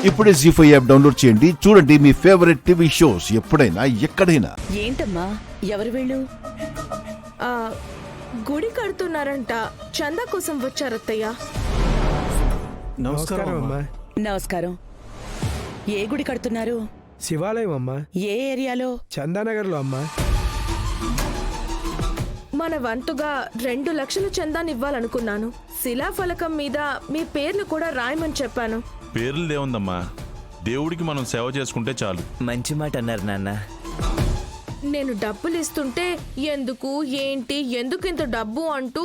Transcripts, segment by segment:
ఇప్పుడే జీ5 app download చేయండి. చూడండి మీ ఫేవరెట్ టీవీ షోస్ ఎప్పుడైనా ఎక్కడైనా. ఏంటమ్మా ఎవరు వీళ్ళు? గుడి కడుతున్నారంట, చందా కోసం వచ్చారత్తయ్య. నమస్కారం అమ్మా. నమస్కారం. ఏ గుడి కడుతున్నారు? శివాలయం అమ్మా. ఏ ఏరియాలో? చందానగర్లో అమ్మా. మన వంతుగా 2 లక్షలు చందానివ్వాలనుకున్నాను. శిలాఫలకం మీద మీ పేర్లు కూడా రాయమని చెప్పాను. పేర్లు దేవుందమ్మా, దేవుడికి మనం సేవ చేసుకుంటే చాలు. మంచి మాట అన్నారు నాన్న. నేను డబ్బులు ఇస్తుంటే ఎందుకు ఏంటి ఎందుకు ఇంత డబ్బు అంటూ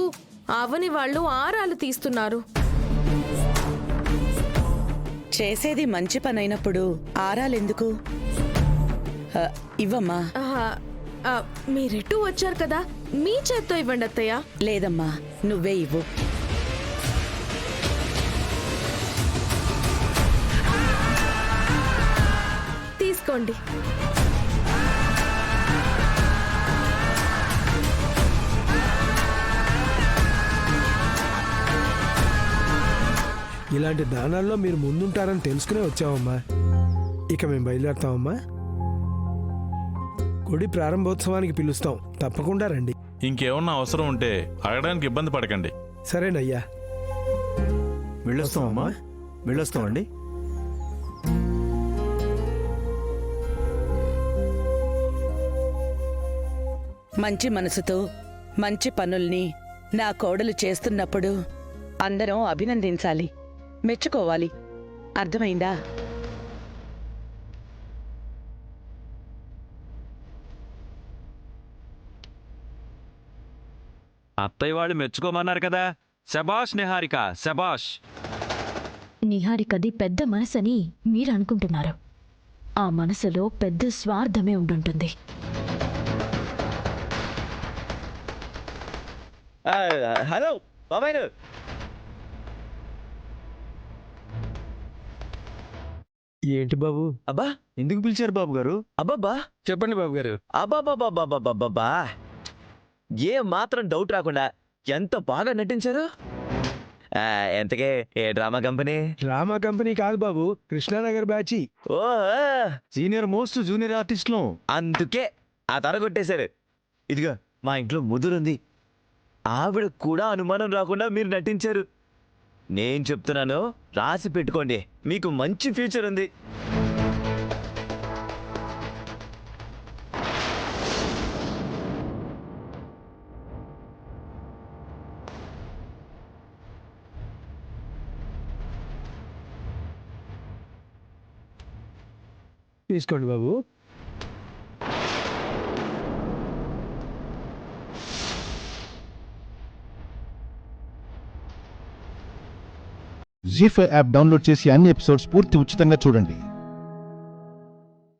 అవని వాళ్ళు ఆరాలు తీస్తున్నారు. చేసేది మంచి పని అయినప్పుడు ఆరాలెందుకు? ఇవ్వమ్మా. మీరెటూ వచ్చారు కదా, మీ చేత్తో ఇవ్వండి అత్తయ్య. లేదమ్మా, నువ్వే ఇవ్వు. తీసుకోండి. ఇలాంటి దానాల్లో మీరు ముందుంటారని తెలుసుకునే వచ్చామమ్మా. ఇక మేము బయలుదేరుతామమ్మా. గుడి ప్రారంభోత్సవానికి పిలుస్తాం, తప్పకుండా రండి. ఇంకేమన్నా అవసరం ఉంటే అడగడానికి ఇబ్బంది పడకండి. సరేనయ్యా. వెళ్ళొస్తామమ్మా. వెళ్ళొస్తామండి. మంచి మనసుతో మంచి పనుల్ని నా కోడలు చేస్తున్నప్పుడు అందరం అభినందించాలి, మెచ్చుకోవాలి. అర్థమైందా? అత్తయ్య వాళ్ళు మెచ్చుకోమన్నారు కదా. శబాష్ నిహారిక, శబాష్. నిహారికది పెద్ద మనసని మీరు అనుకుంటున్నారు. ఆ మనసులో పెద్ద స్వార్థమే ఉండుంటుంది. హలో బాబాయ్. ఏంటి బాబు? అబ్బా, ఎందుకు పిలిచారు బాబు గారు? అబ్బాబ్బా, చెప్పండి బాబు గారు. అబ్బాబాబాబాబాబాబా, ఏ మాత్రం డౌట్ రాకుండా ఎంత బాగా నటించారు. ఎంతకే ఏ డ్రామా కంపెనీ? డ్రామా కంపెనీ కాదు బాబు, కృష్ణానగర్ బ్యాచి. ఓ, సీనియర్ మోస్ట్ జూనియర్ ఆర్టిస్ట్లో. అందుకే ఆ తర కొట్టేశారు. ఇదిగో మా ఇంట్లో ముదురుంది, ఆవిడ కూడా అనుమానం రాకుండా మీరు నటించారు. నేను చెప్తున్నాను, రాసి పెట్టుకోండి, మీకు మంచి ఫ్యూచర్ ఉంది. తీసుకోండి బాబు. జీ5 యాప్ డౌన్లోడ్ చేసి అన్ని ఎపిసోడ్స్ పూర్తి ఉచితంగా చూడండి.